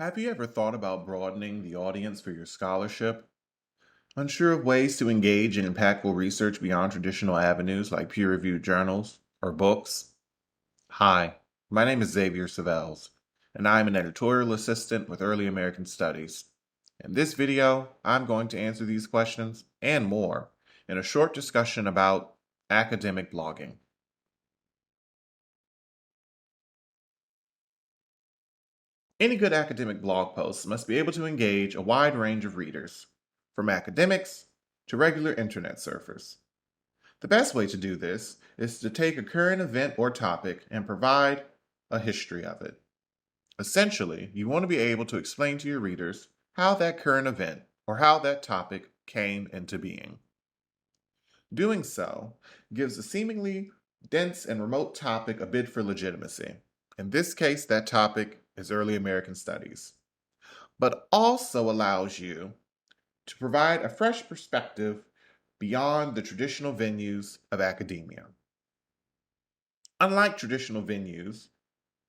Have you ever thought about broadening the audience for your scholarship? Unsure of ways to engage in impactful research beyond traditional avenues like peer reviewed journals or books? Hi, my name is Xavier Savels, and I am an editorial assistant with Early American Studies. In this video, I'm going to answer these questions and more in a short discussion about academic blogging. Any good academic blog post must be able to engage a wide range of readers, from academics to regular internet surfers. The best way to do this is to take a current event or topic and provide a history of it. Essentially, you want to be able to explain to your readers how that current event or how that topic came into being. Doing so gives a seemingly dense and remote topic a bid for legitimacy. In this case, that topic is early American studies, but also allows you to provide a fresh perspective beyond the traditional venues of academia. Unlike traditional venues,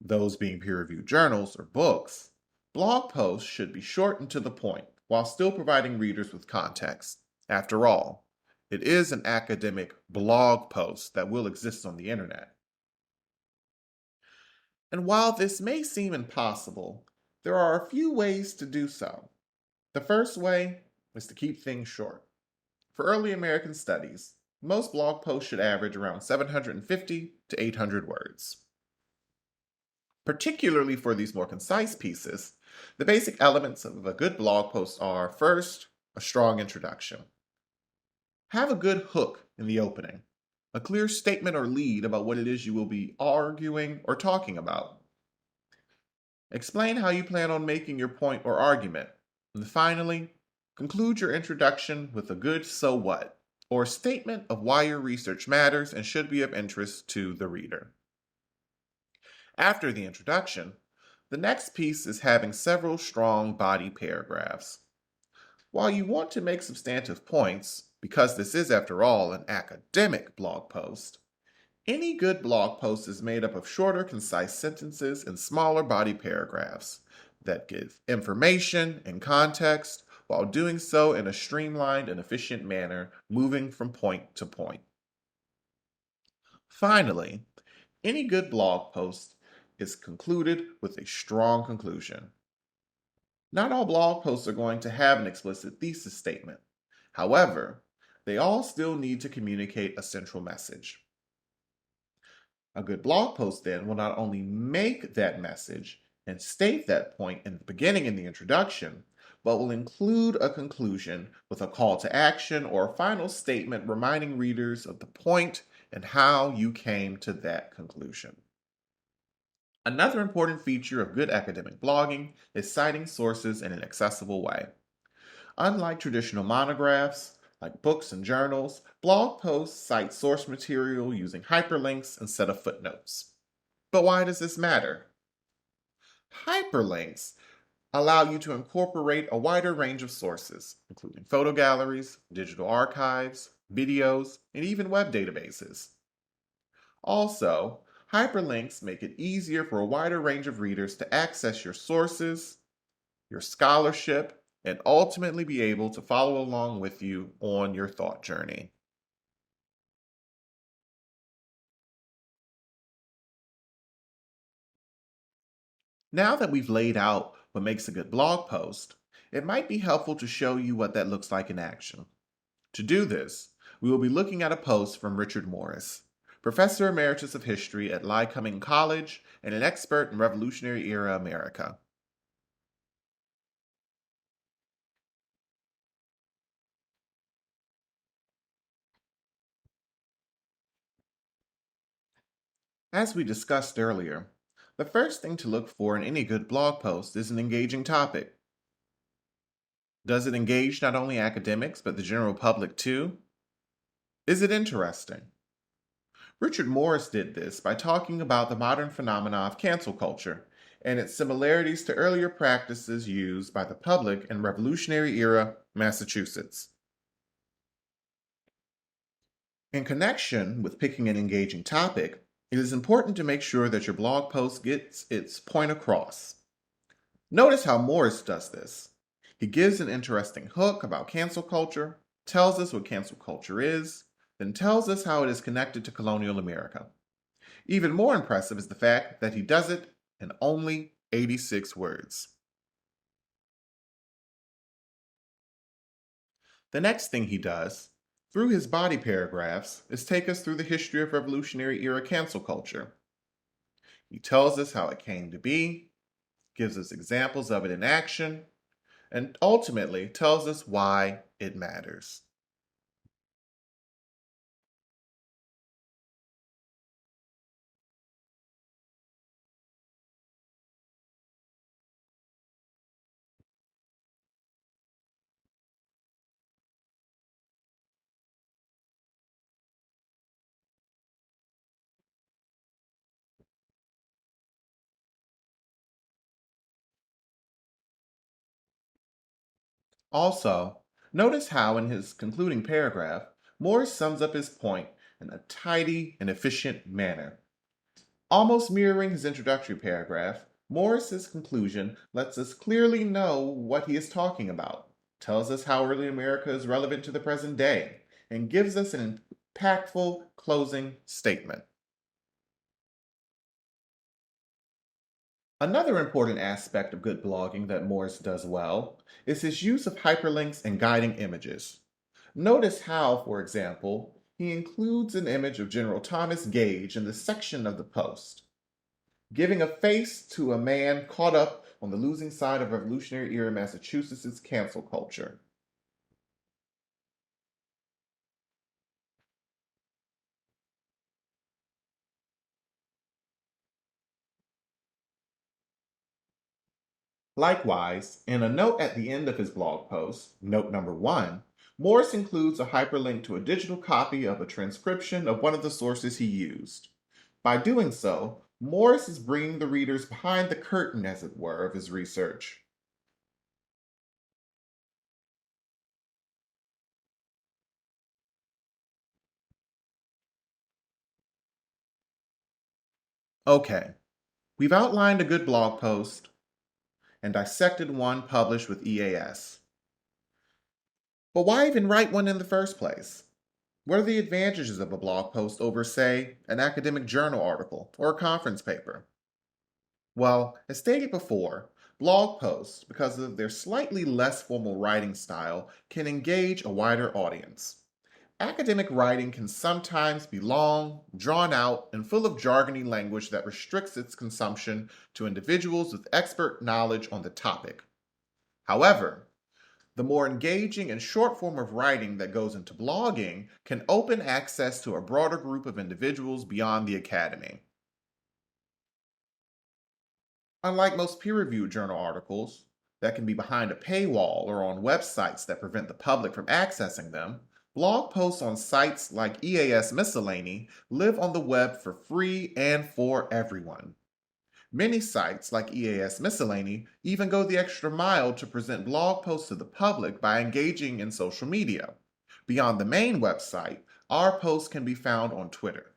those being peer-reviewed journals or books, blog posts should be short and to the point while still providing readers with context. After all, it is an academic blog post that will exist on the internet. And while this may seem impossible, there are a few ways to do so. The first way is to keep things short. For early American studies, most blog posts should average around 750 to 800 words. Particularly for these more concise pieces, the basic elements of a good blog post are first, a strong introduction. Have a good hook in the opening, a clear statement or lead about what it is you will be arguing or talking about. Explain how you plan on making your point or argument. And finally, conclude your introduction with a good so what, or statement of why your research matters and should be of interest to the reader. After the introduction, the next piece is having several strong body paragraphs. While you want to make substantive points, because this is, after all, an academic blog post, any good blog post is made up of shorter, concise sentences and smaller body paragraphs that give information and context while doing so in a streamlined and efficient manner, moving from point to point. Finally, any good blog post is concluded with a strong conclusion. Not all blog posts are going to have an explicit thesis statement. However, they all still need to communicate a central message. A good blog post then will not only make that message and state that point in the beginning in the introduction, but will include a conclusion with a call to action or a final statement reminding readers of the point and how you came to that conclusion. Another important feature of good academic blogging is citing sources in an accessible way. Unlike traditional monographs, like books and journals, blog posts cite source material using hyperlinks instead of footnotes. But why does this matter? Hyperlinks allow you to incorporate a wider range of sources, including photo galleries, digital archives, videos, and even web databases. Also, hyperlinks make it easier for a wider range of readers to access your sources, your scholarship, and ultimately be able to follow along with you on your thought journey. Now that we've laid out what makes a good blog post, it might be helpful to show you what that looks like in action. To do this, we will be looking at a post from Richard Morris, Professor Emeritus of History at Lycoming College and an expert in Revolutionary Era America. As we discussed earlier, the first thing to look for in any good blog post is an engaging topic. Does it engage not only academics, but the general public too? Is it interesting? Richard Morris did this by talking about the modern phenomena of cancel culture and its similarities to earlier practices used by the public in Revolutionary Era Massachusetts. In connection with picking an engaging topic, it is important to make sure that your blog post gets its point across. Notice how Morris does this. He gives an interesting hook about cancel culture, tells us what cancel culture is, then tells us how it is connected to colonial America. Even more impressive is the fact that he does it in only 86 words. The next thing he does, through his body paragraphs, is take us through the history of Revolutionary era cancel culture. He tells us how it came to be, gives us examples of it in action, and ultimately tells us why it matters. Also, notice how in his concluding paragraph, Morris sums up his point in a tidy and efficient manner. Almost mirroring his introductory paragraph, Morris's conclusion lets us clearly know what he is talking about, tells us how early America is relevant to the present day, and gives us an impactful closing statement. Another important aspect of good blogging that Morris does well is his use of hyperlinks and guiding images. Notice how, for example, he includes an image of General Thomas Gage in the section of the post, giving a face to a man caught up on the losing side of Revolutionary era Massachusetts' cancel culture. Likewise, in a note at the end of his blog post, note number 1, Morris includes a hyperlink to a digital copy of a transcription of one of the sources he used. By doing so, Morris is bringing the readers behind the curtain, as it were, of his research. Okay, we've outlined a good blog post and dissected one published with EAS. But why even write one in the first place? What are the advantages of a blog post over, say, an academic journal article or a conference paper? Well, as stated before, blog posts, because of their slightly less formal writing style, can engage a wider audience. Academic writing can sometimes be long, drawn out, and full of jargony language that restricts its consumption to individuals with expert knowledge on the topic. However, the more engaging and short form of writing that goes into blogging can open access to a broader group of individuals beyond the academy. Unlike most peer reviewed journal articles that can be behind a paywall or on websites that prevent the public from accessing them, blog posts on sites like EAS Miscellany live on the web for free and for everyone. Many sites like EAS Miscellany even go the extra mile to present blog posts to the public by engaging in social media. Beyond the main website, our posts can be found on Twitter.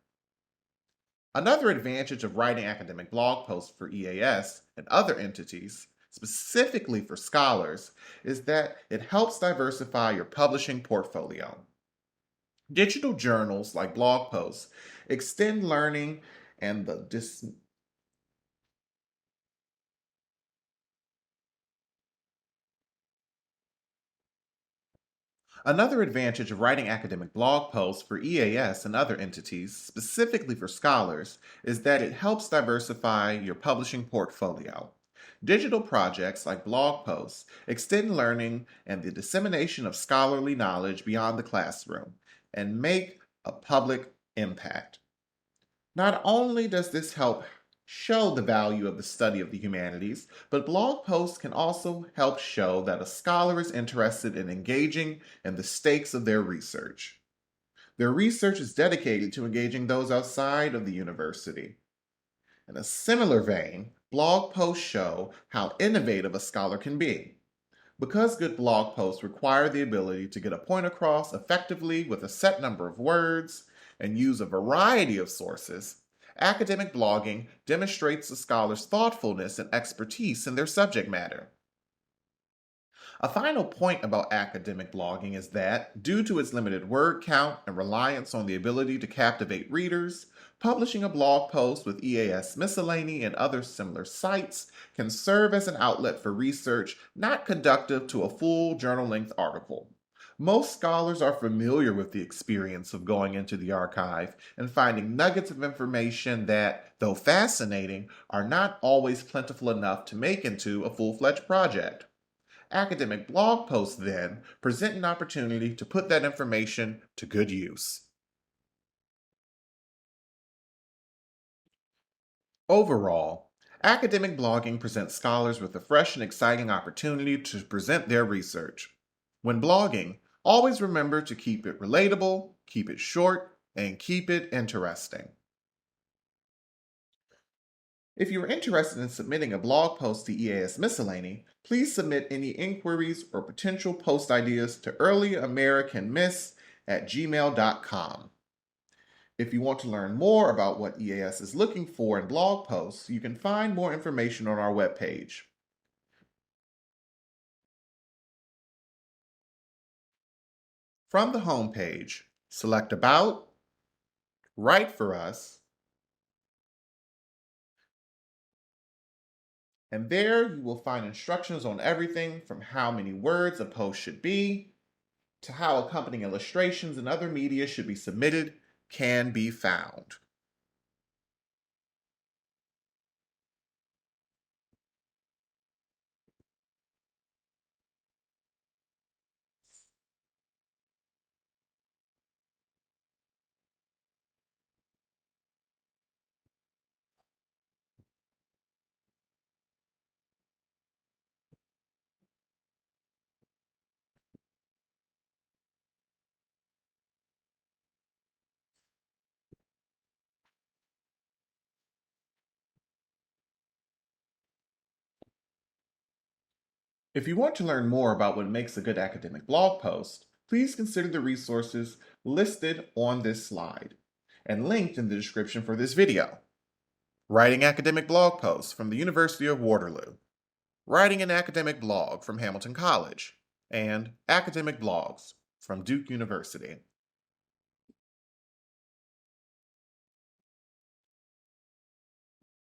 Another advantage of writing academic blog posts for EAS and other entities, specifically for scholars, is that it helps diversify your publishing portfolio. Digital journals like blog posts extend learning and the Another advantage of writing academic blog posts for EAS and other entities, specifically for scholars, is that it helps diversify your publishing portfolio. Digital projects like blog posts extend learning and the dissemination of scholarly knowledge beyond the classroom and make a public impact. Not only does this help show the value of the study of the humanities, but blog posts can also help show that a scholar is interested in engaging in the stakes of their research. Their research is dedicated to engaging those outside of the university. In a similar vein, blog posts show how innovative a scholar can be. Because good blog posts require the ability to get a point across effectively with a set number of words and use a variety of sources, Academic blogging demonstrates the scholar's thoughtfulness and expertise in their subject matter. A final point about academic blogging is that, due to its limited word count and reliance on the ability to captivate readers, publishing a blog post with EAS Miscellany and other similar sites can serve as an outlet for research not conducive to a full journal-length article. Most scholars are familiar with the experience of going into the archive and finding nuggets of information that, though fascinating, are not always plentiful enough to make into a full-fledged project. Academic blog posts, then, present an opportunity to put that information to good use. Overall, academic blogging presents scholars with a fresh and exciting opportunity to present their research. When blogging, always remember to keep it relatable, keep it short, and keep it interesting. If you are interested in submitting a blog post to EAS Miscellany, please submit any inquiries or potential post ideas to earlyamericanmiss@gmail.com. If you want to learn more about what EAS is looking for in blog posts, you can find more information on our webpage. From the homepage, select About, Write for Us, and there you will find instructions on everything from how many words a post should be to how accompanying illustrations and other media should be submitted can be found. If you want to learn more about what makes a good academic blog post, please consider the resources listed on this slide and linked in the description for this video. Writing Academic Blog Posts from the University of Waterloo, Writing an Academic Blog from Hamilton College, and Academic Blogs from Duke University.